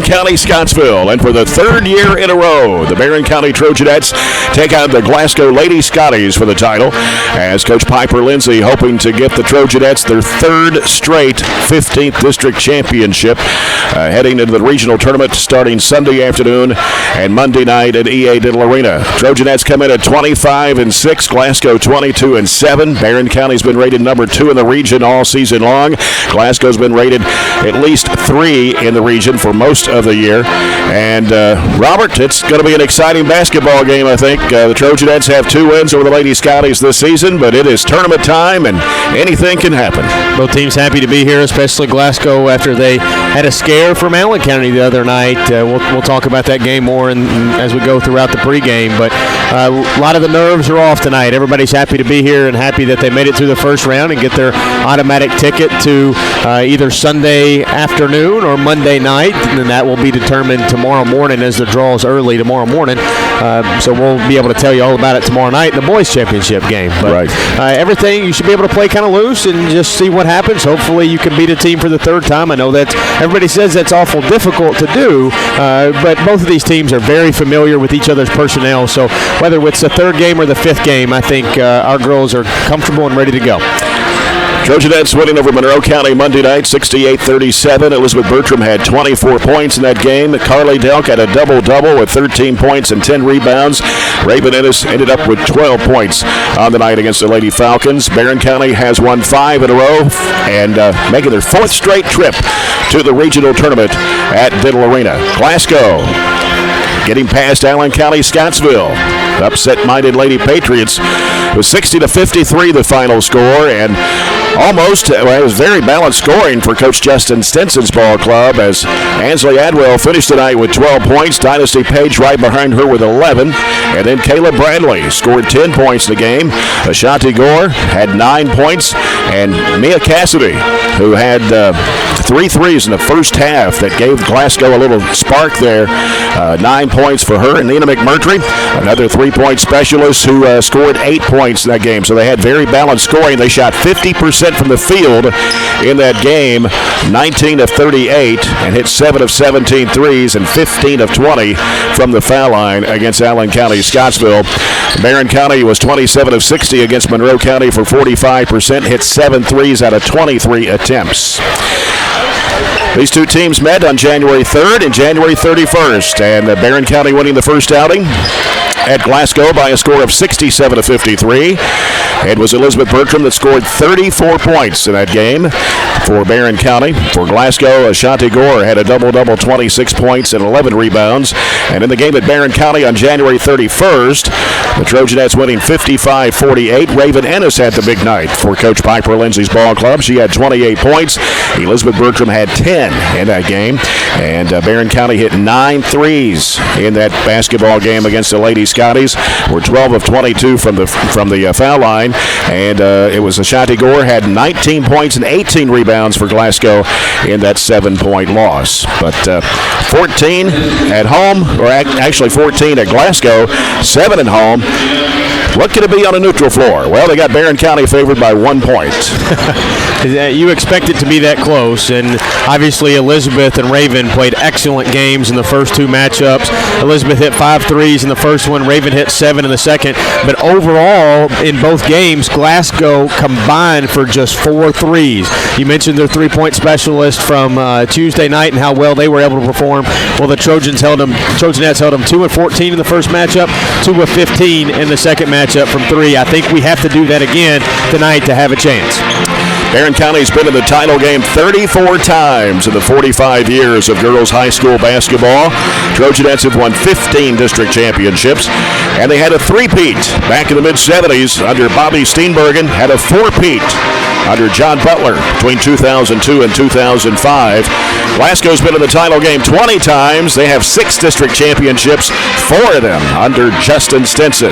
County, Scottsville. And for the third year in a row, the Barren County Trojanettes take on the Glasgow Lady Scotties for the title, as Coach Piper Lindsay hoping to get the Trojanettes their third straight 15th District Championship, heading into the regional tournament starting Sunday afternoon and Monday night at EA Diddle Arena. Trojanettes come in at 25-6, Glasgow 22-7. Barren County's been rated number 2 in the region all season long. Glasgow's been rated at least 3 in the region for most of the year. And Robert, it's going to be an exciting basketball game, I think. The Trojanettes have 2 wins over the Lady Scotties this season, but it is tournament time and anything can happen. Both teams happy to be here, especially Glasgow after they had a scare from Allen County the other night. We'll talk about that game more as we go throughout the pregame, but a lot of the nerves are off tonight. Everybody's happy to be here and happy that they made it through the first round and get their automatic ticket to either Sunday afternoon or Monday night, and that will be determined tomorrow morning as the draw is early tomorrow morning. So we'll be able to tell you all about it tomorrow night in the boys' championship game. But everything, you should be able to play kind of loose and just see what happens. Hopefully you can beat a team for the third time. I know that everybody says that's awful difficult to do, but both of these teams are very familiar with each other's personnel. So whether it's the third game or the fifth game, I think our girls are comfortable and ready to go. Trojanettes winning over Monroe County Monday night, 68-37. Elizabeth Bertram had 24 points in that game. Carly Delk had a double-double with 13 points and 10 rebounds. Raven Ennis ended up with 12 points on the night against the Lady Falcons. Barren County has won 5 in a row and making their 4th straight trip to the regional tournament at Diddle Arena. Glasgow getting past Allen County, Scottsville. Upset-minded Lady Patriots with 60-53 the final score, and almost, it was very balanced scoring for Coach Justin Stinson's ball club, as Ansley Adwell finished tonight with 12 points, Dynasty Page right behind her with 11, and then Kayla Bradley scored 10 points in the game. Ashanti Gore had 9 points, and Mia Cassidy, who had 3 threes in the first half that gave Glasgow a little spark there, 9 points for her. And Nina McMurtry, another 3-point specialist who scored 8 points in that game. So they had very balanced scoring. They shot 50% from the field in that game, 19 of 38, and hit 7 of 17 threes and 15 of 20 from the foul line against Allen County, Scottsville. Barren County was 27 of 60 against Monroe County for 45%, hit 7 threes out of 23 attempts. These two teams met on January 3rd and January 31st, and Barren County winning the first outing at Glasgow by a score of 67-53. It was Elizabeth Bertram that scored 34 points in that game for Barren County. For Glasgow, Ashanti Gore had a double-double, 26 points and 11 rebounds. And in the game at Barren County on January 31st, the Trojanettes winning 55-48. Raven Ennis had the big night for Coach Piper Lindsay's ball club. She had 28 points. Elizabeth Bertram had 10 in that game. And Barren County hit 9 threes in that basketball game against the Lady Scotties. Were 12 of 22 from the foul line. And it was Ashanti Gore had 19 points and 18 rebounds for Glasgow in that 7-point loss. But 14 at home, or actually 14 at Glasgow, 7 at home. What could it be on a neutral floor? Well, they got Barren County favored by 1 point. You expect it to be that close, and obviously Elizabeth and Raven played excellent games in the first 2 matchups. Elizabeth hit 5 threes in the first one, Raven hit 7 in the second, but overall in both games, Glasgow combined for just 4 threes. You mentioned their 3-point specialist from Tuesday night and how well they were able to perform. Well, the Trojanettes held them 2 of 14 in the first matchup, 2 of 15 in the second matchup from 3. I think we have to do that again tonight to have a chance. Barren County's been in the title game 34 times in the 45 years of girls high school basketball. Trojanettes have won 15 district championships, and they had a 3-peat back in the mid-70s under Bobby Steenbergen, had a 4-peat under John Butler between 2002 and 2005. Glasgow's been in the title game 20 times. They have 6 district championships, 4 of them under Justin Stinson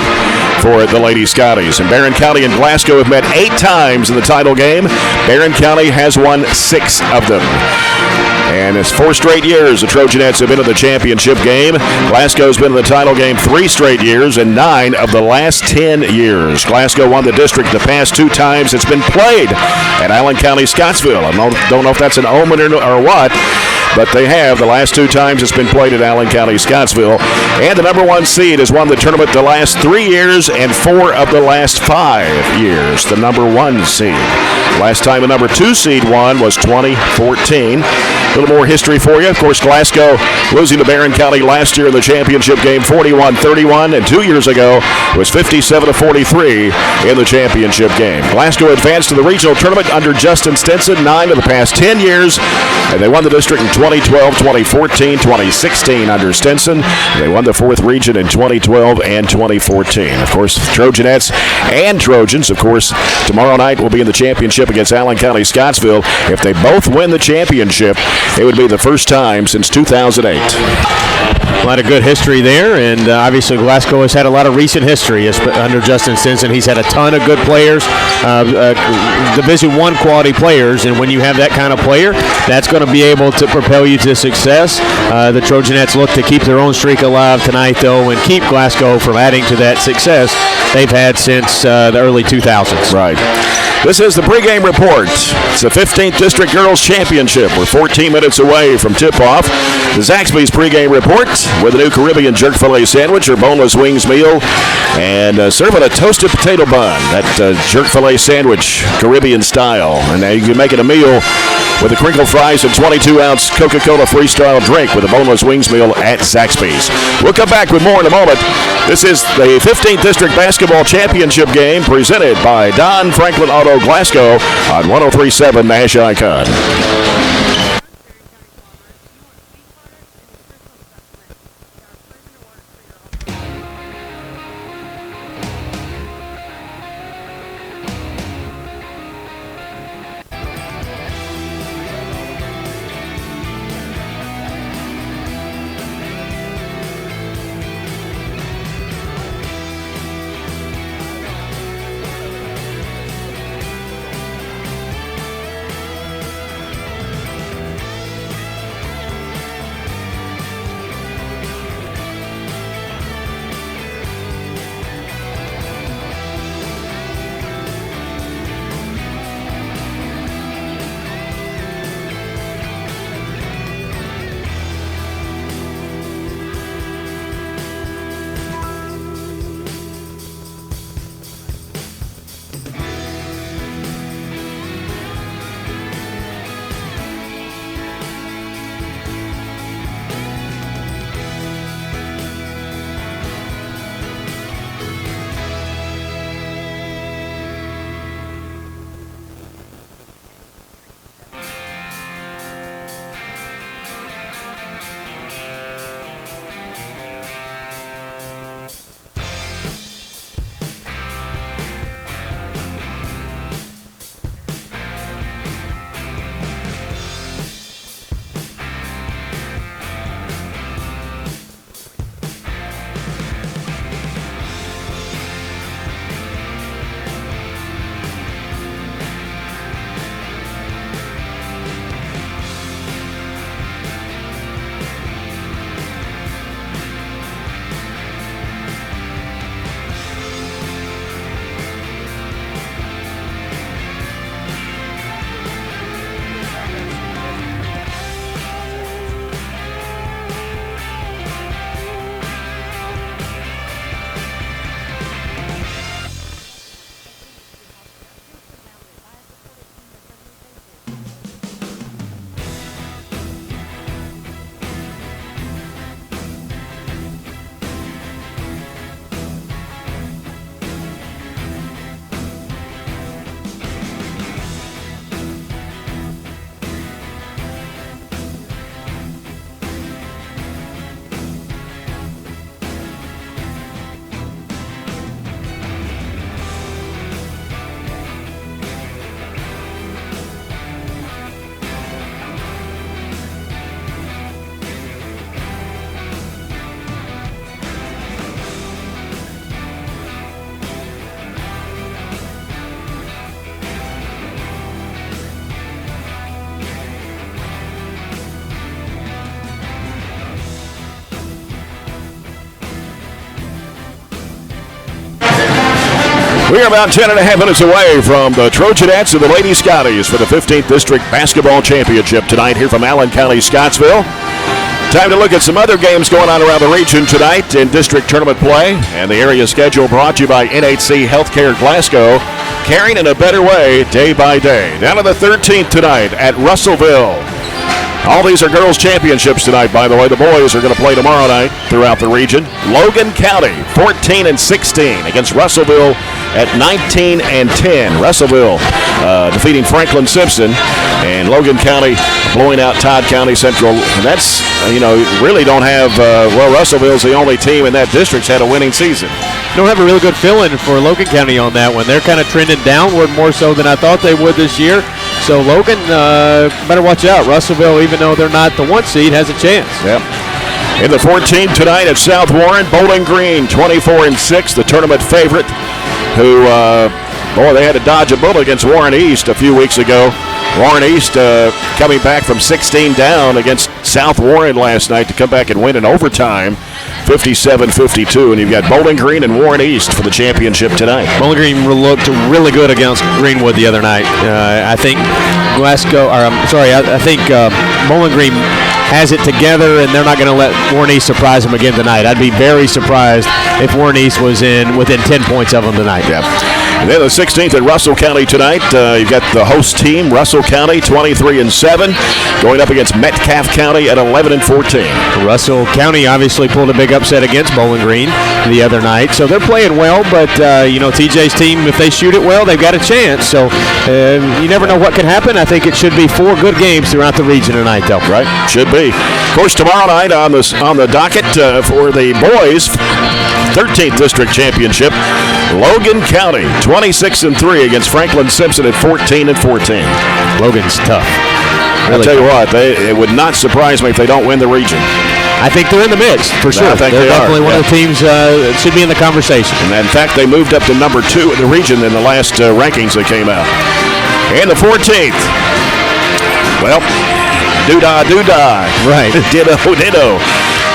for the Lady Scotties. And Barren County and Glasgow have met 8 times in the title game. Barren County has won 6 of them. And it's 4 straight years the Trojanettes have been in the championship game. Glasgow's been in the title game 3 straight years and 9 of the last 10 years. Glasgow won the district the past 2 times it's been played at Allen County, Scottsville. I don't know if that's an omen or what, but they have the last 2 times it's been played at Allen County, Scottsville. And the number 1 seed has won the tournament the last 3 years and 4 of the last 5 years. The number 1 seed. Last time the number 2 seed won was 2014. A little more history for you. Of course, Glasgow losing to Barren County last year in the championship game 41-31, and 2 years ago was 57-43 in the championship game. Glasgow advanced to the regional tournament under Justin Stinson 9 of the past 10 years, and they won the district in 2012, 2014, 2016 under Stinson. They won the 4th region in 2012 and 2014. Of course, Trojanettes and Trojans, of course, tomorrow night will be in the championship against Allen County, Scottsville. If they both win the championship, it would be the first time since 2008. A lot of good history there, and obviously Glasgow has had a lot of recent history under Justin Stinson. He's had a ton of good players, Division I quality players, and when you have that kind of player, that's going to be able to propel you to success. The Trojanettes look to keep their own streak alive tonight, though, and keep Glasgow from adding to that success they've had since the early 2000s. Right. This is the pregame report. It's the 15th District Girls Championship. We're 14 minutes away from tip-off. The Zaxby's pregame report with a new Caribbean jerk filet sandwich or boneless wings meal, and serving a toasted potato bun. That jerk filet sandwich, Caribbean style. And now you can make it a meal with the crinkle fries and 22-ounce Coca-Cola Freestyle drink with a boneless wings meal at Zaxby's. We'll come back with more in a moment. This is the 15th District Basketball Championship game presented by Don Franklin Auto Glasgow on 103.7 Nash Icon. We are about 10.5 minutes away from the Trojanettes and the Lady Scotties for the 15th District Basketball Championship tonight here from Allen County, Scottsville. Time to look at some other games going on around the region tonight in district tournament play. And the area schedule brought to you by NHC Healthcare Glasgow, caring in a better way day by day. Down to the 13th tonight at Russellville. All these are girls' championships tonight, by the way. The boys are going to play tomorrow night throughout the region. Logan County, 14-16 against Russellville at 19-10. Russellville defeating Franklin Simpson, and Logan County blowing out Todd County Central. And that's, really don't have, Russellville's the only team in that district's had a winning season. Don't have a really good feeling for Logan County on that one. They're kind of trending downward more so than I thought they would this year. So Logan better watch out. Russellville, even though they're not the 1 seed, has a chance. Yep. In the 14th tonight at South Warren, Bowling Green, 24-6, the tournament favorite, who, they had to dodge a bullet against Warren East a few weeks ago. Warren East coming back from 16 down against South Warren last night to come back and win in overtime, 57-52. And you've got Bowling Green and Warren East for the championship tonight. Bowling Green looked really good against Greenwood the other night. I think Bowling Green has it together, and they're not going to let Warren East surprise them again tonight. I'd be very surprised if Warren East was within 10 points of them tonight. Yeah. And then the 16th at Russell County tonight. You've got the host team, Russell County, 23-7, going up against Metcalfe County at 11-14. Russell County obviously pulled a big upset against Bowling Green the other night, so they're playing well. But TJ's team, if they shoot it well, they've got a chance. So you never know what can happen. I think it should be 4 good games throughout the region tonight, though. Right, should be. Of course, tomorrow night on the docket for the boys' 13th District Championship, Logan County, 26-3 against Franklin Simpson at 14-14. Logan's tough. Really. I'll tell you what, it would not surprise me if they don't win the region. I think they're in the midst, for sure. I think they're definitely one yeah. of the teams that should be in the conversation. And in fact, they moved up to number 2 in the region in the last rankings that came out. And the 14th, well, doo-dah. Right. Ditto.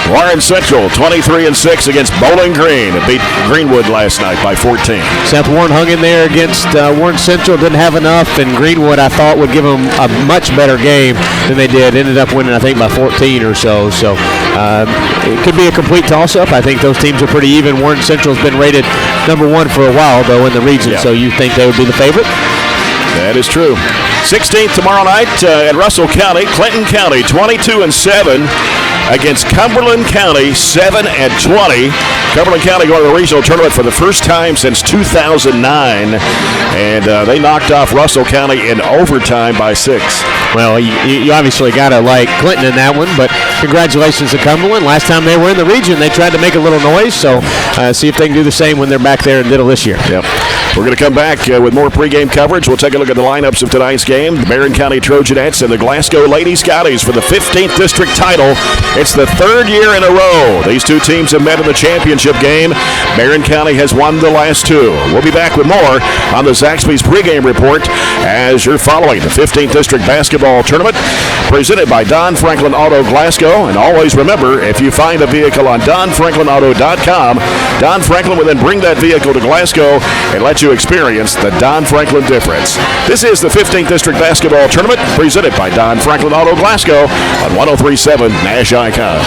Warren Central, 23-6 against Bowling Green. It beat Greenwood last night by 14. South Warren hung in there against Warren Central, didn't have enough, and Greenwood, I thought, would give them a much better game than they did. Ended up winning, I think, by 14 or so. So it could be a complete toss-up. I think those teams are pretty even. Warren Central's been rated number 1 for a while, though, in the region. Yeah. So you think they would be the favorite? That is true. 16th tomorrow night at Russell County. Clinton County, 22-7 against Cumberland County, 7-20. Cumberland County going to the regional tournament for the first time since 2009, and they knocked off Russell County in overtime by 6. Well, you obviously got to like Clinton in that one, but congratulations to Cumberland. Last time they were in the region, they tried to make a little noise, so see if they can do the same when they're back there in Diddle this year. Yep. We're going to come back with more pregame coverage. We'll take a look at the lineups of tonight's game. The Barren County Trojanettes and the Glasgow Lady Scotties for the 15th district title. It's the 3rd year in a row these two teams have met in the championship game. Barren County has won the last 2. We'll be back with more on the Zaxby's pregame report as you're following the 15th district basketball tournament presented by Don Franklin Auto Glasgow. And always remember, if you find a vehicle on DonFranklinAuto.com, Don Franklin will then bring that vehicle to Glasgow and let you experience the Don Franklin difference. This is the 15th District Basketball Tournament presented by Don Franklin Auto Glasgow on 103.7 Nash Icon.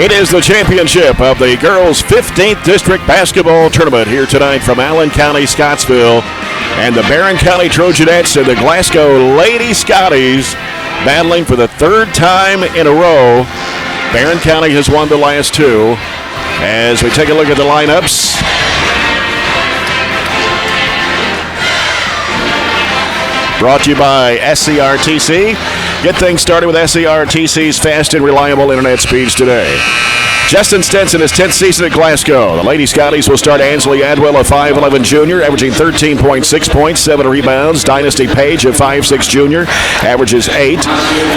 It is the championship of the girls' 15th District Basketball Tournament here tonight from Allen County, Scottsville. And the Barren County Trojanettes and the Glasgow Lady Scotties battling for the third time in a row. Barren County has won the last two. As we take a look at the lineups, brought to you by SCRTC. Get things started with SCRTC's fast and reliable internet speeds today. Justin Stenson, his 10th season at Glasgow. The Lady Scotties will start Ansley Adwell, a 5'11 junior, averaging 13.6 points, 7 rebounds. Dynasty Page, a 5'6 junior, averages 8.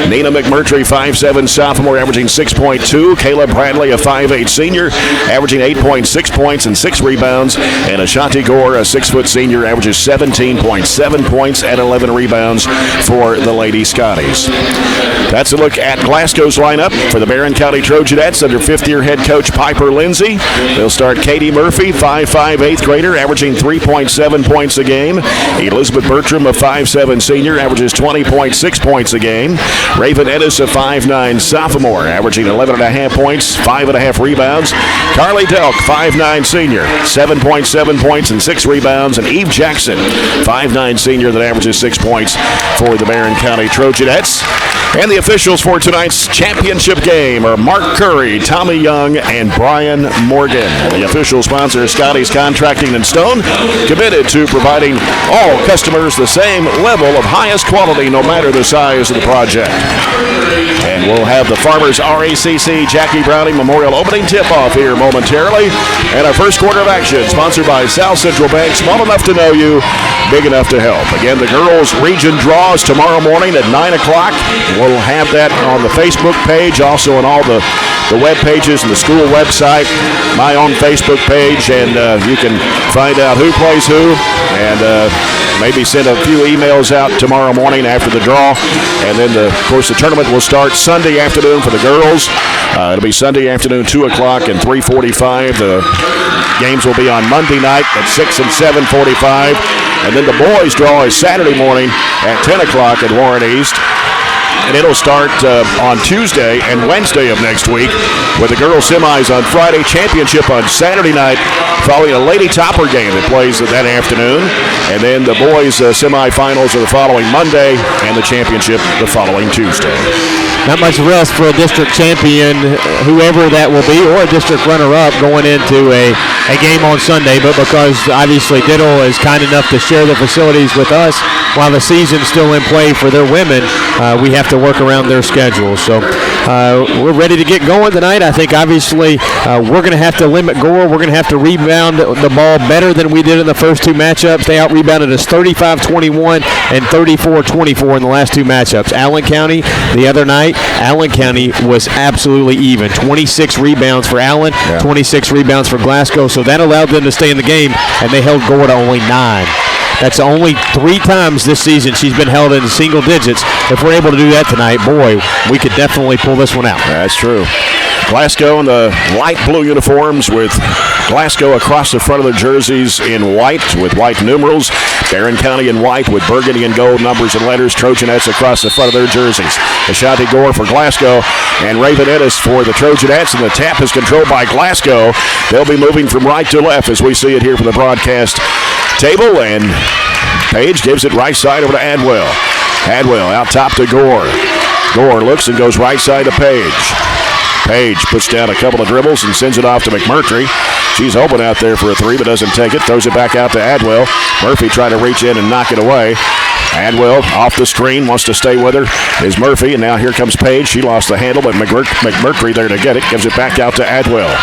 Nina McMurtry, 5'7 sophomore, averaging 6.2. Kayla Bradley, a 5'8 senior, averaging 8.6 points and 6 rebounds. And Ashanti Gore, a 6' senior, averages 17.7 points and 11 rebounds for the Lady Scotties. That's a look at Glasgow's lineup for the Barren County Trojanettes under fifth-year head coach Piper Lindsay. They'll start Katie Murphy, 5'5", 8th grader, averaging 3.7 points a game. Elizabeth Bertram, a 5'7 senior, averages 20.6 points a game. Raven Ennis, a 5'9 sophomore, averaging 11.5 points, 5.5 rebounds. Carly Delk, 5'9 senior, 7.7 points and 6 rebounds. And Eve Jackson, 5'9 senior, that averages 6 points for the Barren County Trojanettes. And the officials for tonight's championship game are Mark Curry, Tommy Young, and Brian Morgan. The official sponsor is Scotty's Contracting and Stone, committed to providing all customers the same level of highest quality no matter the size of the project. And we'll have the Farmers RACC Jackie Browning Memorial opening tip-off here momentarily. And our first quarter of action, sponsored by South Central Bank, small enough to know you, big enough to help. Again, the girls' region draws tomorrow morning at 9 o'clock. We'll have that on the Facebook page, also on all the web pages and the school website, my own Facebook page, and you can find out who plays who, and maybe send a few emails out tomorrow morning after the draw. And then, of course, the tournament will start Sunday afternoon for the girls. It'll be Sunday afternoon, 2 o'clock and 3:45. The games will be on Monday night at 6 and 7:45. And then the boys' draw is Saturday morning at 10 o'clock at Warren East. And it'll start on Tuesday and Wednesday of next week, with the girls' semis on Friday, championship on Saturday night, following a Lady Topper game that plays that afternoon. And then the boys' semifinals are the following Monday, and the championship the following Tuesday. Not much rest for a district champion, whoever that will be, or a district runner-up going into a game on Sunday. But because obviously Diddle is kind enough to share the facilities with us while the season's still in play for their women, we have to work around their schedule. So we're ready to get going tonight. I think obviously we're going to have to limit Gore. We're going to have to rebound the ball better than we did in the first two matchups. They out-rebounded us 35-21 and 34-24 in the last two matchups. Allen County the other night, Allen County was absolutely even. 26 rebounds for Allen, 26 rebounds for Glasgow. So that allowed them to stay in the game, and they held Gore to only 9. That's only 3 times this season she's been held in single digits. If we're able to do that tonight, boy, we could definitely pull this one out. That's true. Glasgow in the light blue uniforms, with Glasgow across the front of their jerseys in white with white numerals. Barren County in white with burgundy and gold numbers and letters. Trojanettes across the front of their jerseys. Ashanti Gore for Glasgow and Raven Ennis for the Trojanettes. And the tap is controlled by Glasgow. They'll be moving from right to left as we see it here from the broadcast table. And Page gives it right side over to Adwell. Adwell out top to Gore. Gore looks and goes right side to Page. Page puts down a couple of dribbles and sends it off to McMurtry. She's open out there for a 3, but doesn't take it. Throws it back out to Adwell. Murphy trying to reach in and knock it away. Adwell off the screen, wants to stay with her, is Murphy, and now here comes Page. She lost the handle, but McMurtry there to get it. Gives it back out to Adwell.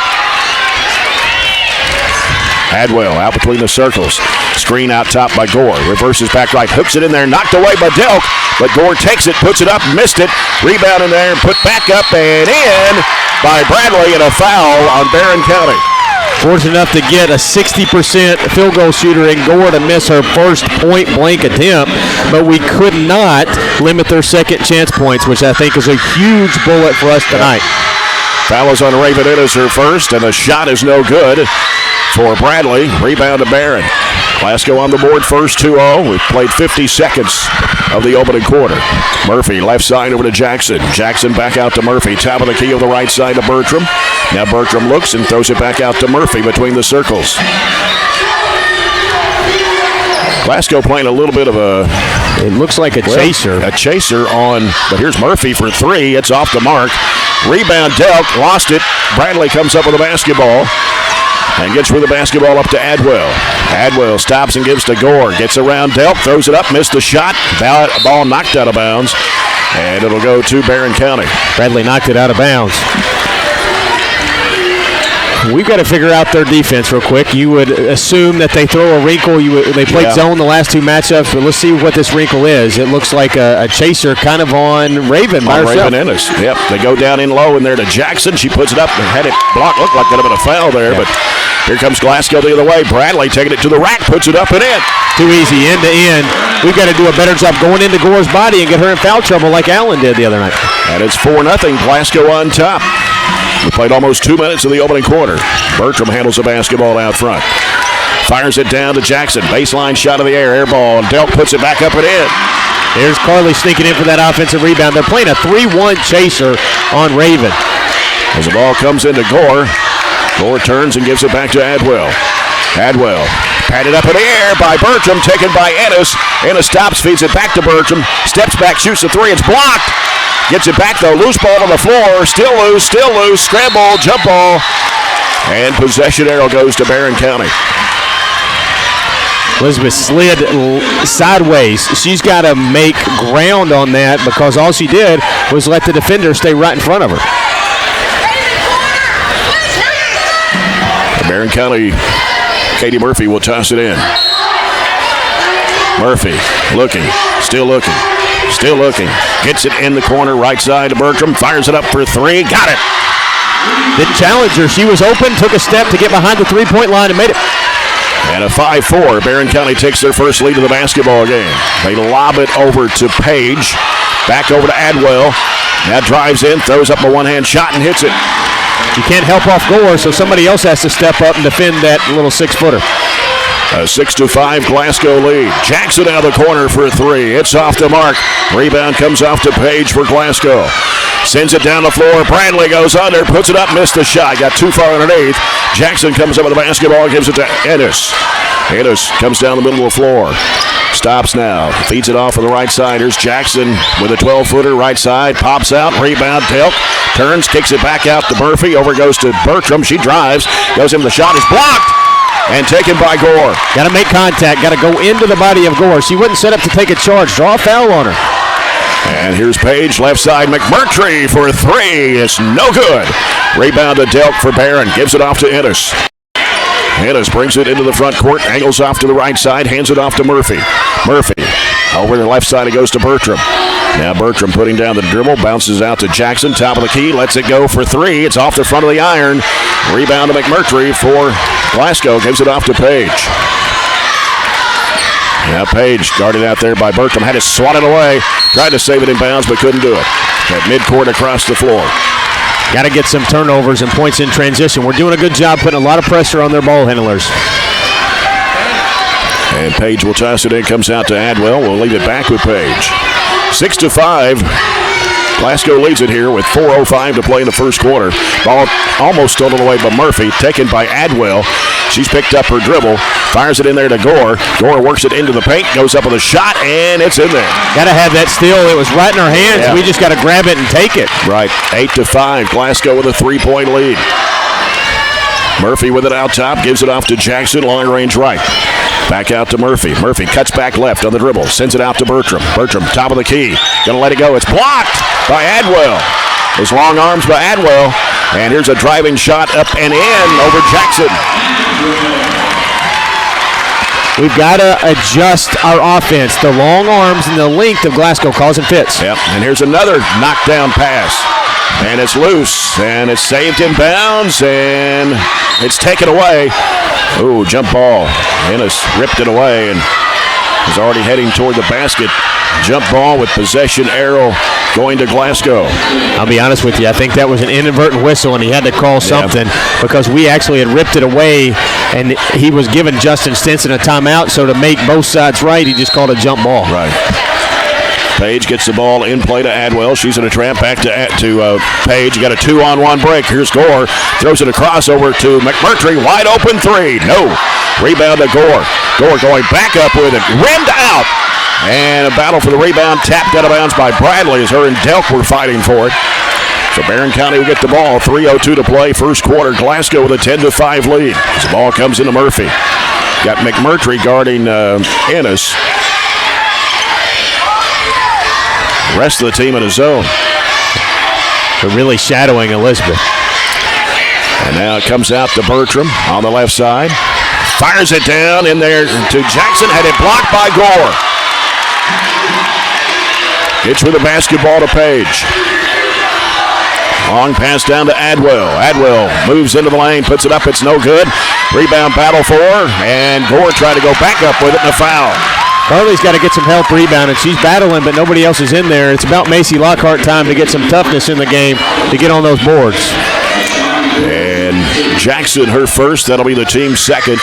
Adwell out between the circles. Screen out top by Gore. Reverses back right. Hooks it in there. Knocked away by Delk. But Gore takes it, puts it up, missed it. Rebound in there and put back up and in by Bradley, and a foul on Barren County. Fortunate enough to get a 60% field goal shooter in Gore to miss her first point-blank attempt, but we could not limit their second chance points, which I think is a huge bullet for us tonight. Foul is on Raven Ennis, her first, and the shot is no good for Bradley. Rebound to Barren. Glasgow on the board first, 2-0. We've played 50 seconds of the opening quarter. Murphy, left side over to Jackson. Jackson back out to Murphy. Top of the key of the right side to Bertram. Now Bertram looks and throws it back out to Murphy between the circles. Glasgow playing a little bit of a... It looks like a chaser. A chaser on... But here's Murphy for three. It's off the mark. Rebound, Delk. Lost it. Bradley comes up with a basketball. And gets with the basketball up to Adwell. Adwell stops and gives to Gore. Gets around Delk. Throws it up. Missed the shot. Ball knocked out of bounds. And it'll go to Barren County. Bradley knocked it out of bounds. We've got to figure out their defense real quick. You would assume that they throw a wrinkle. They played zone the last two matchups, but let's see what this wrinkle is. It looks like a chaser kind of on Raven by herself. Raven Ennis. Yep. They go down in low in there to Jackson. She puts it up and had it blocked. Looked like there had been a foul there, but here comes Glasgow the other way. Bradley taking it to the rack, puts it up and in. Too easy, end to end. We've got to do a better job going into Gore's body and get her in foul trouble like Allen did the other night. And it's 4-0. Glasgow on top. We played almost 2 minutes of the opening quarter. Bertram handles the basketball out front. Fires it down to Jackson. Baseline shot of the air. Air ball. And Delk puts it back up and in. Here's Carly sneaking in for that offensive rebound. They're playing a 3-1 chaser on Raven. As the ball comes into Gore. Gore turns and gives it back to Adwell. Adwell patted up in the air by Bertram. Taken by Ennis. Ennis stops, feeds it back to Bertram. Steps back, shoots the three. It's blocked. Gets it back, though. Loose ball on the floor. Still loose. Scramble, jump ball. And possession arrow goes to Barren County. Elizabeth slid sideways. She's got to make ground on that because all she did was let the defender stay right in front of her. Barren County, Katie Murphy will toss it in. Murphy looking, still looking. Gets it in the corner, right side to Bertram. Fires it up for three. Got it. Didn't challenge her. She was open, took a step to get behind the three-point line and made it. And a 5-4. Barren County takes their first lead of the basketball game. They lob it over to Page. Back over to Adwell. Now drives in, throws up a one-hand shot and hits it. You can't help off Gore, so somebody else has to step up and defend that little six-footer. A 6-5 Glasgow lead. Jackson out of the corner for three. It's off the mark. Rebound comes off to Page for Glasgow. Sends it down the floor. Bradley goes under, puts it up, missed the shot. Got too far underneath. Jackson comes up with the basketball, gives it to Ennis. Ennis comes down the middle of the floor. Stops now. Feeds it off on the right side. Here's Jackson with a 12-footer right side. Pops out. Rebound. Delk. Turns. Kicks it back out to Murphy. Over goes to Bertram. She drives. Goes in. The shot is blocked. And taken by Gore. Got to make contact. Got to go into the body of Gore. She wouldn't set up to take a charge. Draw a foul on her. And here's Page. Left side. McMurtry for three. It's no good. Rebound to Delk for Barren. Gives it off to Ennis. Ennis brings it into the front court, angles off to the right side, hands it off to Murphy. Murphy over the left side, it goes to Bertram. Now Bertram putting down the dribble, bounces out to Jackson, top of the key, lets it go for three. It's off the front of the iron. Rebound to McMurtry for Glasgow, gives it off to Page. Now Page guarded out there by Bertram, had it swatted away, tried to save it in bounds but couldn't do it. At midcourt across the floor. Got to get some turnovers and points in transition. We're doing a good job putting a lot of pressure on their ball handlers. And Page will toss it in, comes out to Adwell. We'll leave it back with Page. 6-5. Glasgow leads it here with 4:05 to play in the first quarter. Ball almost stolen away by Murphy, taken by Adwell. She's picked up her dribble, fires it in there to Gore. Gore works it into the paint, goes up with a shot, and it's in there. Got to have that steal. It was right in our hands. Yeah. We just got to grab it and take it. Right. 8-5. Glasgow with a 3-point lead. Murphy with it out top, gives it off to Jackson, long range right. Back out to Murphy. Murphy cuts back left on the dribble, sends it out to Bertram. Bertram, top of the key, gonna let it go. It's blocked by Adwell. His long arms by Adwell, and here's a driving shot up and in over Jackson. We've got to adjust our offense. The long arms and the length of Glasgow causing fits. Yep, and here's another knockdown pass. And it's loose, and it's saved in bounds, and it's taken away. Ooh, jump ball. Ennis ripped it away and is already heading toward the basket. Jump ball with possession arrow going to Glasgow. I'll be honest with you. I think that was an inadvertent whistle, and he had to call something because we actually had ripped it away and he was giving Justin Stinson a timeout, so to make both sides right, he just called a jump ball. Right. Page gets the ball in play to Adwell. She's in a trap back to Page. You got a 2-on-1 break. Here's Gore. Throws it across over to McMurtry. Wide open three. No. Rebound to Gore. Gore going back up with it. Rimmed out. And a battle for the rebound. Tapped out of bounds by Bradley as her and Delk were fighting for it. So Barren County will get the ball. 3:02 to play. First quarter. Glasgow with a 10-5 lead. As the ball comes into Murphy. Got McMurtry guarding Ennis. The rest of the team in a zone. They're really shadowing Elizabeth. And now it comes out to Bertram on the left side. Fires it down in there to Jackson. Had it blocked by Gore. Gets with the basketball to Page. Long pass down to Adwell. Adwell moves into the lane, puts it up. It's no good. Rebound battle for her. And Gore tried to go back up with it and a foul. Carly's got to get some help rebounding. She's battling, but nobody else is in there. It's about Macy Lockhart time to get some toughness in the game to get on those boards. And Jackson, her first. That'll be the team's second.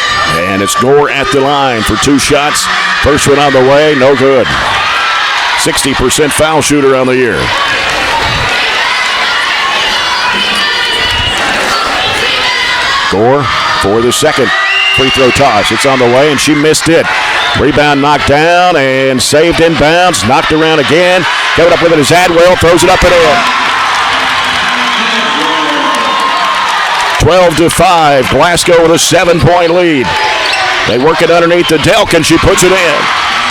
And it's Gore at the line for two shots. First one on the way, no good. 60% foul shooter on the year. Gore for the second free throw toss. It's on the way, and she missed it. Rebound knocked down and saved inbounds. Knocked around again. Coming up with it is Adwell. Throws it up and in. 12-5. Glasgow with a 7-point lead. They work it underneath the Delk, and she puts it in.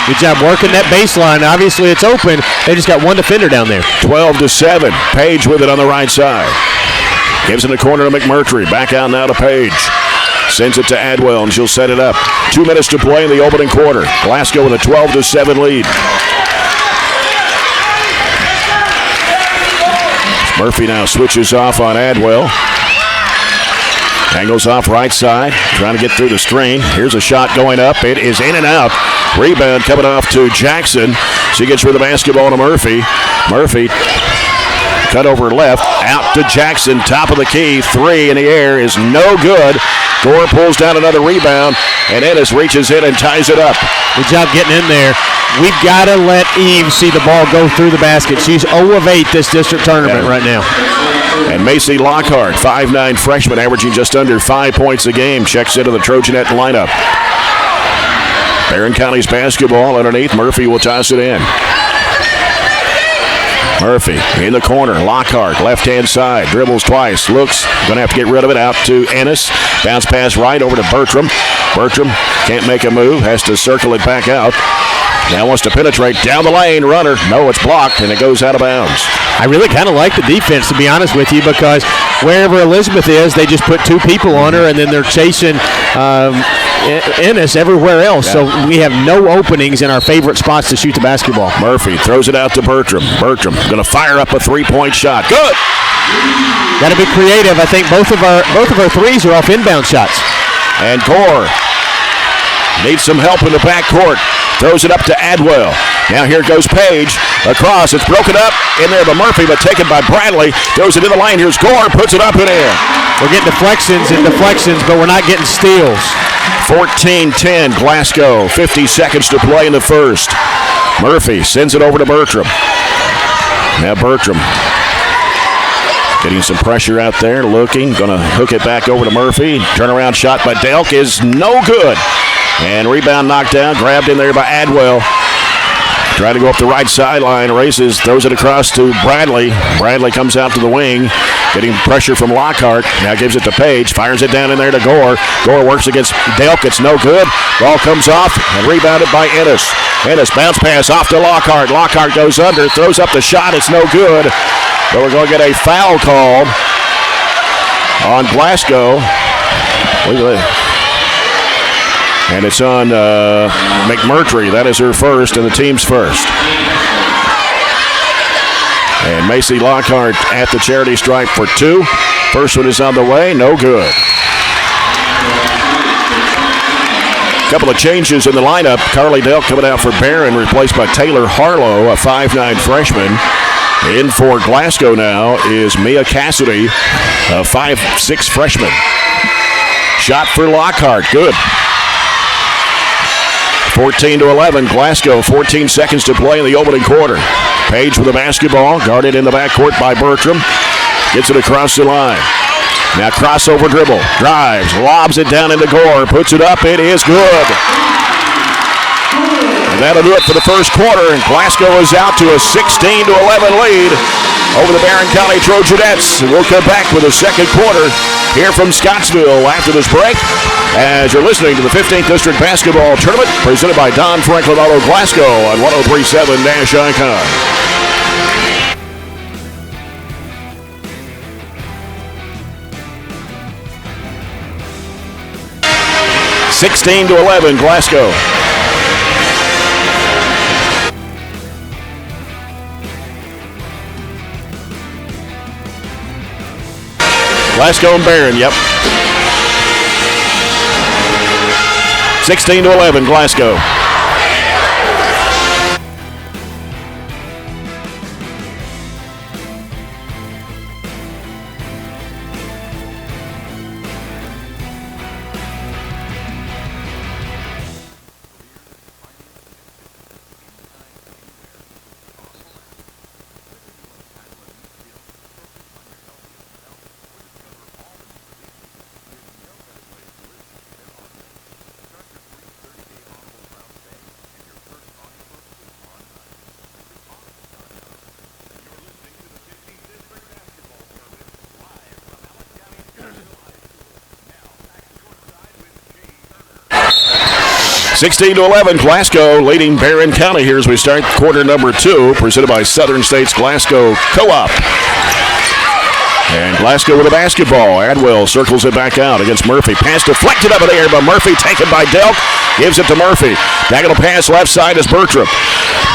Good job working that baseline. Obviously, it's open. They just got one defender down there. 12-7. Page with it on the right side. Gives it a corner to McMurtry. Back out now to Page. Sends it to Adwell, and she'll set it up. 2 minutes to play in the opening quarter. Glasgow with a 12-7 lead. Murphy now switches off on Adwell. Angles off right side, trying to get through the screen. Here's a shot going up. It is in and out. Rebound coming off to Jackson. She gets rid of the basketball to Murphy. Murphy cut over left, out to Jackson, top of the key. Three in the air is no good. Gore pulls down another rebound, and Ennis reaches in and ties it up. Good job getting in there. We've got to let Eve see the ball go through the basket. She's 0 of 8 this district tournament right now. And Macy Lockhart, 5'9" freshman, averaging just under 5 points a game, checks into the Trojanet lineup. Barren County's basketball underneath. Murphy will toss it in. Murphy in the corner. Lockhart, left-hand side. Dribbles twice. Looks. Going to have to get rid of it. Out to Ennis. Bounce pass right over to Bertram. Bertram can't make a move. Has to circle it back out. Now wants to penetrate down the lane. Runner. No, it's blocked, and it goes out of bounds. I really kind of like the defense, to be honest with you, because wherever Elizabeth is, they just put 2 people on her, and then they're chasing Ennis everywhere else. Yeah. So we have no openings in our favorite spots to shoot the basketball. Murphy throws it out to Bertram. Bertram going to fire up a 3-point shot. Good. Got to be creative. I think both of our threes are off inbound shots. And Gore needs some help in the backcourt. Throws it up to Adwell. Now here goes Page. Across. It's broken up in there by Murphy, but taken by Bradley. Throws it in the lane. Here's Gore. Puts it up and in. We're getting deflections, but we're not getting steals. 14-10 Glasgow. 50 seconds to play in the first. Murphy sends it over to Bertram. Now Bertram getting some pressure out there. Looking. Going to hook it back over to Murphy. Turnaround shot by Delk is no good. And rebound knocked down, grabbed in there by Adwell. Trying to go up the right sideline, races, throws it across to Bradley. Bradley comes out to the wing, getting pressure from Lockhart. Now gives it to Page, fires it down in there to Gore. Gore works against Delk, it's no good. Ball comes off and rebounded by Ennis. Ennis bounce pass off to Lockhart. Lockhart goes under, throws up the shot, it's no good. But we're going to get a foul call on Glasgow. And it's on McMurtry. That is her first and the team's first. And Macy Lockhart at the charity stripe for 2. First one is on the way. No good. Couple of changes in the lineup. Carly Delk coming out for Barren, replaced by Taylor Harlow, a 5'9" freshman. In for Glasgow now is Mia Cassidy, a 5'6" freshman. Shot for Lockhart. Good. 14-11. Glasgow, 14 seconds to play in the opening quarter. Page with the basketball, guarded in the backcourt by Bertram. Gets it across the line. Now crossover dribble. Drives, lobs it down into Gore. Puts it up. It is good. And that'll do it for the first quarter. And Glasgow is out to a 16-11 lead over the Barren County Trojanettes. And we'll come back with the second quarter here from Scottsville after this break, as you're listening to the 15th District Basketball Tournament presented by Don Franklin Auto Glasgow on 103.7 Nash Icon. 16-11, Glasgow. Glasgow and Barren, yep. 16-11, Glasgow. Sixteen to 11, Glasgow leading Barren County here as we start quarter number 2, presented by Southern States Glasgow Co-op. And Glasgow with a basketball. Adwell circles it back out against Murphy. Pass deflected up in the air by Murphy, taken by Delk. Gives it to Murphy. Diagonal pass left side is Bertram.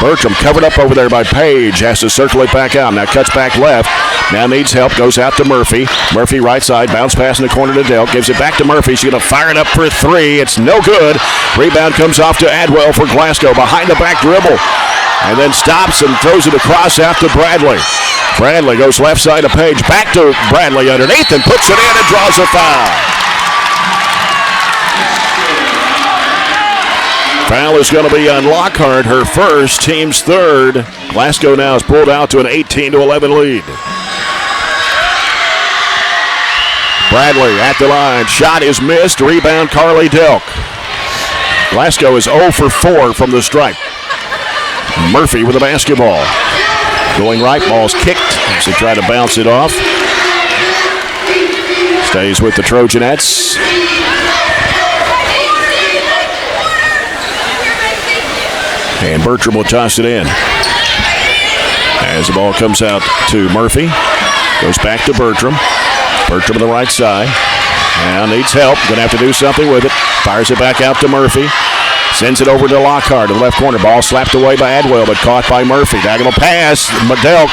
Bertram covered up over there by Page. Has to circle it back out. Now cuts back left. Now needs help. Goes out to Murphy. Murphy right side. Bounce pass in the corner to Delk. Gives it back to Murphy. She's going to fire it up for 3. It's no good. Rebound comes off to Adwell for Glasgow. Behind the back dribble. And then stops and throws it across out to Bradley. Bradley goes left side to Page. Back to Bradley underneath and puts it in and draws a foul. Foul is going to be on Lockhart, her first, team's third. Glasgow now is pulled out to an 18-11 lead. Bradley at the line. Shot is missed. Rebound, Carly Delk. Glasgow is 0 for 4 from the stripe. Murphy with the basketball. Going right, ball's kicked as they try to bounce it off. Stays with the Trojanettes. And Bertram will toss it in. As the ball comes out to Murphy. Goes back to Bertram. Bertram on the right side. Now needs help. Going to have to do something with it. Fires it back out to Murphy. Sends it over to Lockhart in the left corner. Ball slapped away by Adwell, but caught by Murphy. Diagonal pass. Delk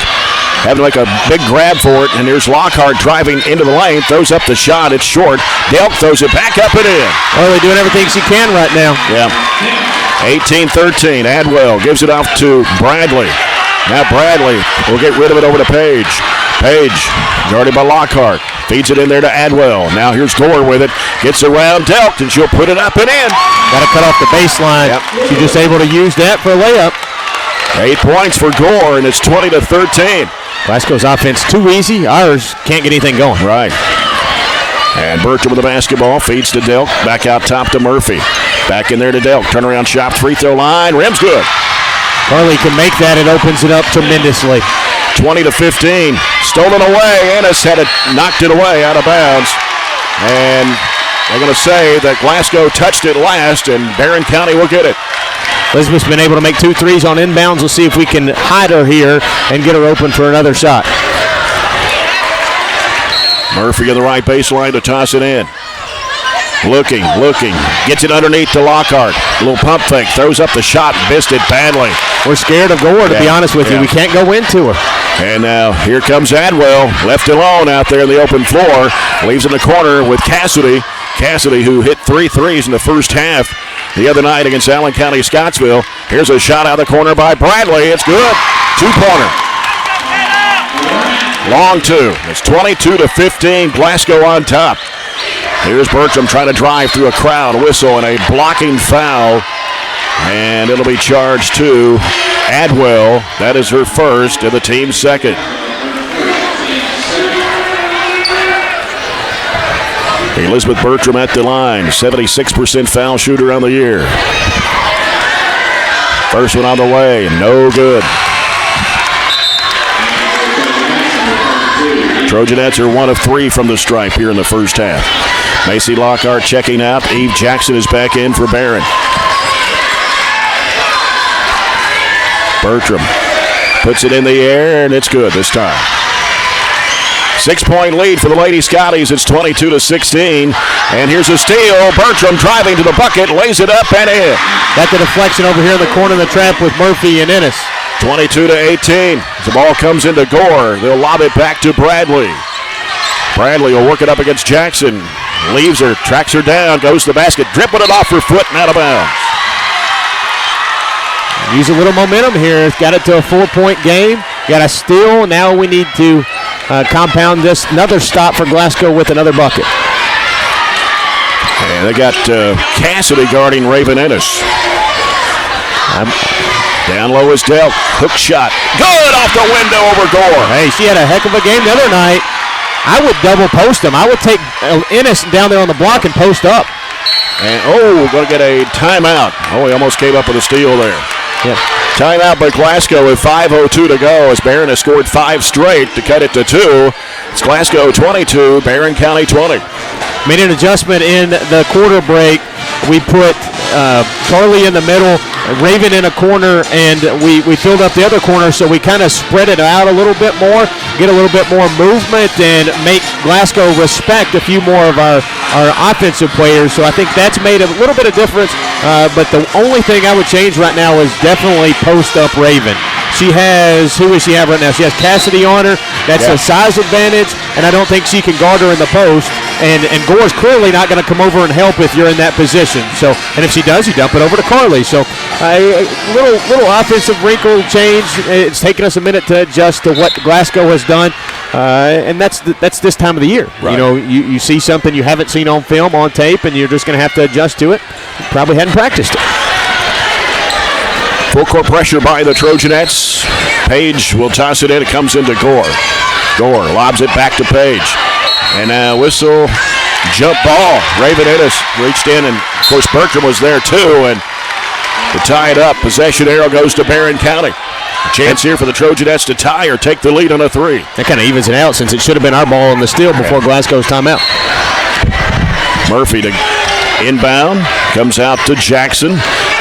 having like a big grab for it. And here's Lockhart driving into the lane. Throws up the shot. It's short. Delk throws it back up and in. Well, they're doing everything she can right now. Yeah. 18-13. Adwell gives it off to Bradley. Now Bradley will get rid of it over to Page. Page, guarded by Lockhart. Feeds it in there to Adwell. Now here's Gore with it. Gets around Delk, and she'll put it up and in. Got to cut off the baseline. Yep. She's just able to use that for a layup. 8 points for Gore, and it's 20-13. Glasgow's offense too easy. Ours can't get anything going. Right. And Bertram with the basketball. Feeds to Delk. Back out top to Murphy. Back in there to Delk. Turnaround shot, free throw line. Rim's good. Carly can make that. It opens it up tremendously. 20-15. Stolen away. Ennis had it, knocked it away out of bounds. And they're going to say that Glasgow touched it last, and Barren County will get it. Elizabeth's been able to make 2 threes on inbounds. We'll see if we can hide her here and get her open for another shot. Murphy on the right baseline to toss it in. Looking. Gets it underneath to Lockhart. A little pump fake. Throws up the shot. Missed it badly. We're scared of Gore, to be honest with you. We can't go into her. And now here comes Adwell. Left alone out there in the open floor. Leaves in the corner with Cassidy. Cassidy, who hit 3 threes in the first half the other night against Allen County Scottsville. Here's a shot out of the corner by Bradley. It's good. 2-pointer. Long 2. It's 22-15. Glasgow on top. Here's Bertram trying to drive through a crowd. Whistle and a blocking foul. And it'll be charged to Adwell. That is her first and the team's second. Elizabeth Bertram at the line. 76% foul shooter on the year. First one on the way. No good. Trojanettes are 1 of 3 from the stripe here in the first half. Macy Lockhart checking out. Eve Jackson is back in for Barren. Bertram puts it in the air, and it's good this time. 6-point lead for the Lady Scotties. It's 22-16. And here's a steal. Bertram driving to the bucket, lays it up and in. Got the deflection over here in the corner of the trap with Murphy and Ennis. 22-18. The ball comes into Gore. They'll lob it back to Bradley. Bradley will work it up against Jackson. Leaves her, tracks her down, goes to the basket, dribbling it off her foot and out of bounds. Use a little momentum here. It's got it to a 4-point game. Got a steal. Now we need to compound this. Another stop for Glasgow with another bucket. And they got Cassidy guarding Raven Ennis. Down low is Delk. Hook shot. Good off the window over Gore. Hey, she had a heck of a game the other night. I would double post him. I would take Ennis down there on the block and post up. And, going to get a timeout. Oh, he almost came up with a steal there. Yeah. Timeout by Glasgow with 5:02 to go as Barren has scored 5 straight to cut it to 2. It's Glasgow 22, Barren County 20. Made an adjustment in the quarter break. We put Carly in the middle, Raven in a corner, and we filled up the other corner, so we kind of spread it out a little bit more, get a little bit more movement, and make Glasgow respect a few more of our offensive players. So I think that's made a little bit of difference, but the only thing I would change right now is definitely post up Raven. She has, who does she have right now? She has Cassidy on her. That's a size advantage, and I don't think she can guard her in the post. And Gore's clearly not going to come over and help if you're in that position. So, and if she does, you dump it over to Carly. So, a little offensive wrinkle change. It's taken us a minute to adjust to what Glasgow has done, and that's this time of the year. Right. You know, you see something you haven't seen on film, on tape, and you're just going to have to adjust to it. You probably hadn't practiced it. Full court pressure by the Trojanettes. Page will toss it in. It comes into Gore. Gore lobs it back to Page. And now whistle, jump ball. Raven Ennis reached in, and of course Bertram was there too. And to tie it up, possession arrow goes to Barren County. A chance here for the Trojanettes to tie or take the lead on a 3. That kind of evens it out since it should have been our ball on the steal before Glasgow's timeout. Murphy to inbound, comes out to Jackson.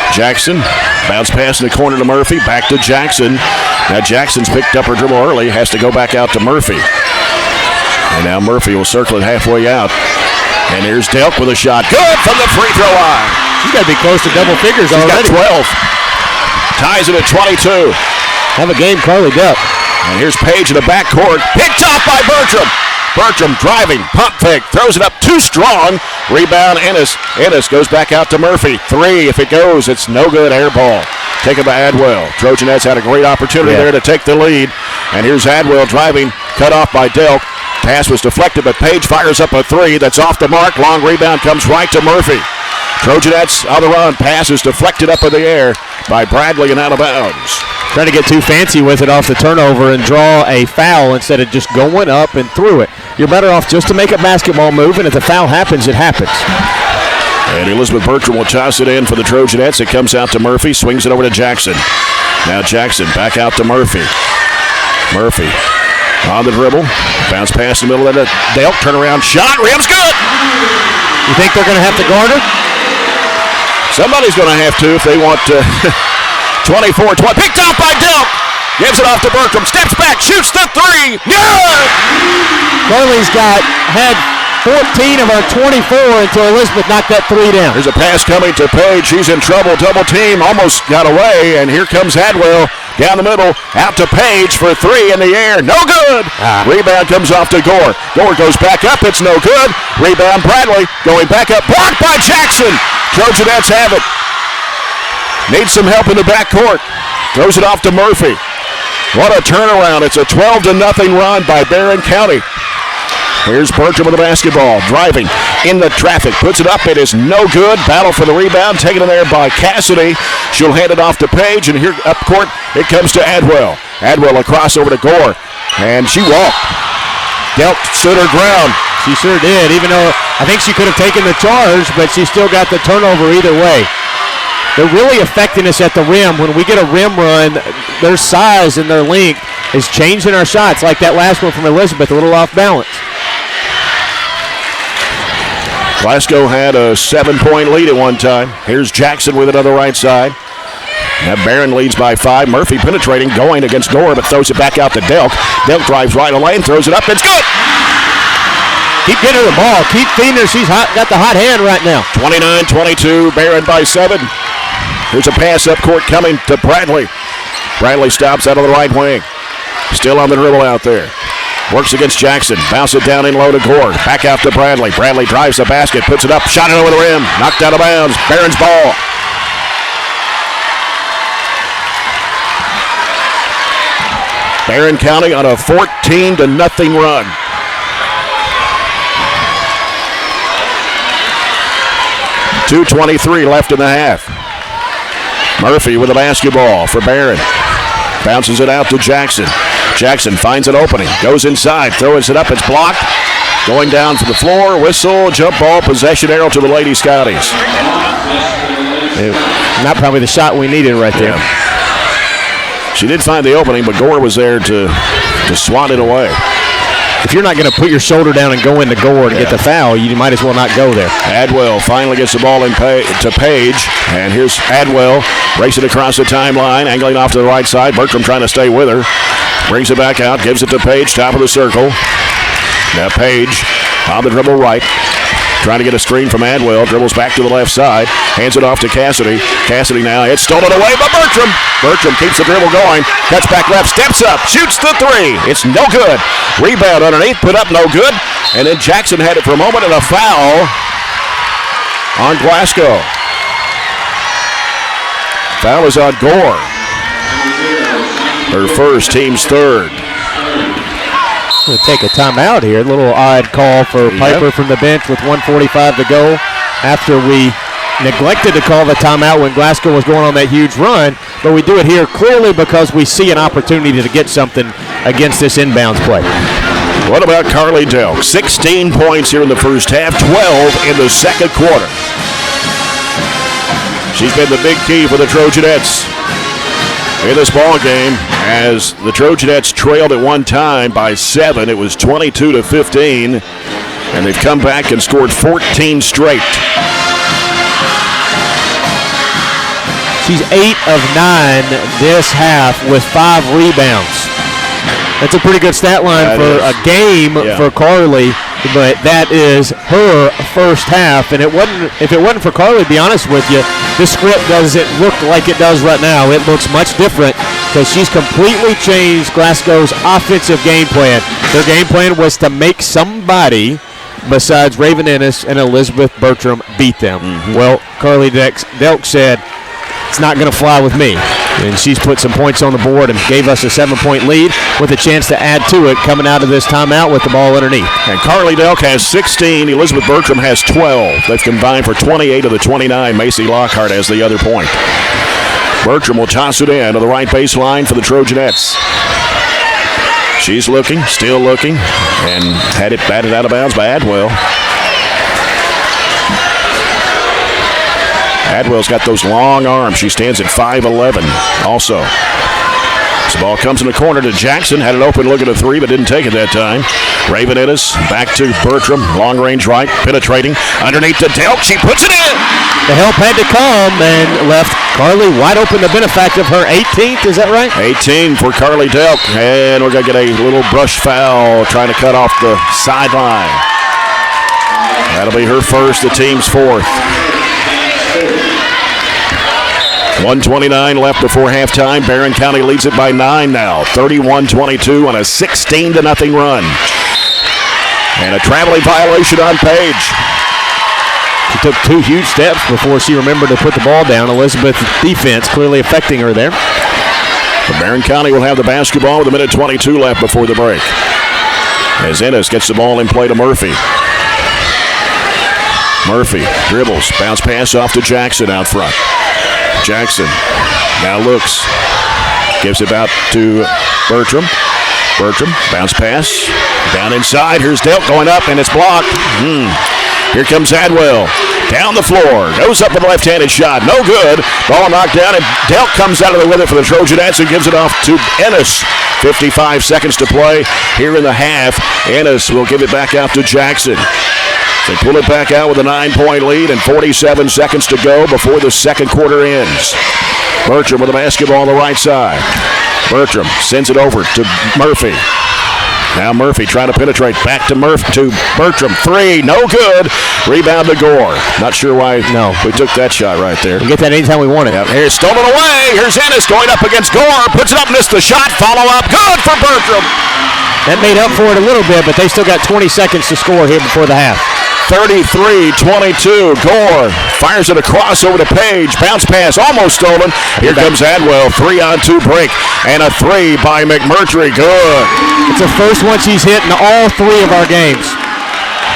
Jackson, bounce pass in the corner to Murphy, back to Jackson. Now Jackson's picked up her dribble early, has to go back out to Murphy. And now Murphy will circle it halfway out. And here's Delk with a shot. Good from the free throw line. She's got to be close to double figures already. She's got 12. Ties it at 22. Have a game, Carly Delk. And here's Page in the backcourt. Picked off by Bertram. Bertram driving, pump fake, throws it up too strong. Rebound, Ennis. Ennis goes back out to Murphy. 3, if it goes, it's no good. Air ball. Taken by Adwell. Trojanettes had a great opportunity there to take the lead. And here's Adwell driving, cut off by Delk. Pass was deflected, but Page fires up a 3. That's off the mark. Long rebound comes right to Murphy. Trojanettes on the run. Pass is deflected up in the air by Bradley and out of bounds. Trying to get too fancy with it off the turnover and draw a foul instead of just going up and through it. You're better off just to make a basketball move, and if the foul happens, it happens. And Elizabeth Bertram will toss it in for the Trojanettes. It comes out to Murphy, swings it over to Jackson. Now Jackson back out to Murphy. Murphy on the dribble. Bounce pass in the middle of the Delk. Turnaround shot. Rim's good. You think they're going to have to guard her? Somebody's going to have to if they want to. 24-20. Picked off by Delk. Gives it off to Bertram. Steps back. Shoots the 3. Good. Carly's had 14 of her 24 until Elizabeth knocked that 3 down. There's a pass coming to Page. She's in trouble. Double team. Almost got away. And here comes Adwell down the middle. Out to Page for 3 in the air. No good. Rebound comes off to Gore. Gore goes back up. It's no good. Rebound Bradley going back up. Blocked by Jackson. Trojanettes have it. Needs some help in the backcourt. Throws it off to Murphy. What a turnaround. It's a 12-0 run by Barren County. Here's Bertram with the basketball. Driving. in the traffic. Puts it up. It is no good. Battle for the rebound. Taken in there by Cassidy. She'll hand it off to Page. And here up court, it comes to Adwell. Adwell across over to Gore. And she walked. Delk stood her ground. She sure did, even though I think she could have taken the charge, but she still got the turnover either way. They're really affecting us at the rim. When we get a rim run, their size and their length is changing our shots, like that last one from Elizabeth, a little off balance. Glasgow had a 7-point lead at one time. Here's Jackson with it on the right side. Now Barren leads by 5. Murphy penetrating, going against Gore, but throws it back out to Delk. Delk drives right on lane, throws it up. It's good! Keep getting her the ball. Keep feeding her. She's got the hot hand right now. 29-22, Barren by 7. Here's a pass up court coming to Bradley. Bradley stops out of the right wing. Still on the dribble out there. Works against Jackson. Bounce it down in low to Gore. Back out to Bradley. Bradley drives the basket, puts it up, shot it over the rim. Knocked out of bounds. Barren's ball. Barren County on a 14-0 run. .223 left in the half. Murphy with the basketball for Barren. Bounces it out to Jackson. Jackson finds an opening. Goes inside. Throws it up. It's blocked. Going down for the floor. Whistle. Jump ball. Possession arrow to the Lady Scotties. Not probably the shot we needed right there. Yeah. She did find the opening, but Gore was there to swat it away. If you're not going to put your shoulder down and go into Gore to get the foul, you might as well not go there. Adwell finally gets the ball to Page, and here's Adwell racing across the timeline, angling off to the right side. Bertram trying to stay with her. Brings it back out, gives it to Page, top of the circle. Now Page on the dribble right. Trying to get a screen from Adwell. Dribbles back to the left side. Hands it off to Cassidy. Cassidy now. It's stolen away by Bertram. Bertram keeps the dribble going. Cuts back left. Steps up. Shoots the 3. It's no good. Rebound underneath. Put up no good. And then Jackson had it for a moment and a foul on Glasgow. Foul is on Gore. Her first, team's third. Going to take a timeout here. A little odd call for Piper from the bench with 1:45 to go after we neglected to call the timeout when Glasgow was going on that huge run. But we do it here clearly because we see an opportunity to get something against this inbounds play. What about Carly Delk? 16 points here in the first half, 12 in the second quarter. She's been the big key for the Trojanettes in this ball game, as the Trojanettes trailed at one time by 7. It was 22-15, and they've come back and scored 14 straight. She's 8 of 9 this half with 5 rebounds. That's a pretty good stat line for a game for Carly, but that is her first half. And if it wasn't for Carly, to be honest with you, this script doesn't look like it does right now. It looks much different because she's completely changed Glasgow's offensive game plan. Their game plan was to make somebody besides Raven Ennis and Elizabeth Bertram beat them. Well, Carly Delk said, it's not going to fly with me. And she's put some points on the board and gave us a 7-point lead with a chance to add to it coming out of this timeout with the ball underneath. And Carly Delk has 16. Elizabeth Bertram has 12. They've combined for 28 of the 29. Macy Lockhart has the other point. Bertram will toss it in to the right baseline for the Trojanettes. She's looking, still looking, and had it batted out of bounds by Adwell. Adwell's got those long arms. She stands at 5'11" also. This ball comes in the corner to Jackson. Had an open look at a 3, but didn't take it that time. Raven Ennis back to Bertram. Long range right, penetrating. Underneath to Delk. She puts it in. The help had to come and left Carly wide open, the benefactor of her 18th. Is that right? 18 for Carly Delk. And we're going to get a little brush foul trying to cut off the sideline. That'll be her first, the team's fourth. 1:29 left before halftime. Barren County leads it by 9 now. 31-22 on a 16-0 run. And a traveling violation on Page. She took 2 huge steps before she remembered to put the ball down. Elizabeth's defense clearly affecting her there. But Barren County will have the basketball with 1:22 left before the break. As Ennis gets the ball in play to Murphy. Murphy dribbles, bounce pass off to Jackson out front. Jackson now looks, gives it out to Bertram. Bertram, bounce pass, down inside. Here's Delk going up, and it's blocked. Here comes Adwell. Down the floor, goes up with a left-handed shot. No good. Ball knocked down, and Delk comes out of there with it for the Trojanettes and gives it off to Ennis. 55 seconds to play here in the half. Ennis will give it back out to Jackson. They pull it back out with a 9-point lead and 47 seconds to go before the second quarter ends. Bertram with the basketball on the right side. Bertram sends it over to Murphy. Now Murphy trying to penetrate back to Bertram. Three, no good. Rebound to Gore. Not sure why we took that shot right there. We get that anytime we want it. Yep. Here's stolen away. Here's Ennis going up against Gore. Puts it up, missed the shot. Follow up. Good for Bertram. That made up for it a little bit, but they still got 20 seconds to score here before the half. 33-22. Gore fires it across over to Page. Bounce pass almost stolen. Here comes Adwell. 3-on-2 break. And a three by McMurtry. Good. It's the first one she's hit in all three of our games.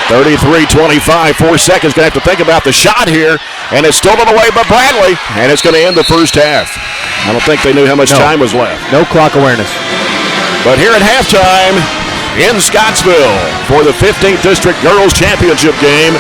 33-25. 4 seconds. Going to have to think about the shot here. And it's stolen away by Bradley. And it's going to end the first half. I don't think they knew how much time was left. No clock awareness. But here at halftime, in Scottsville for the 15th District Girls Championship game,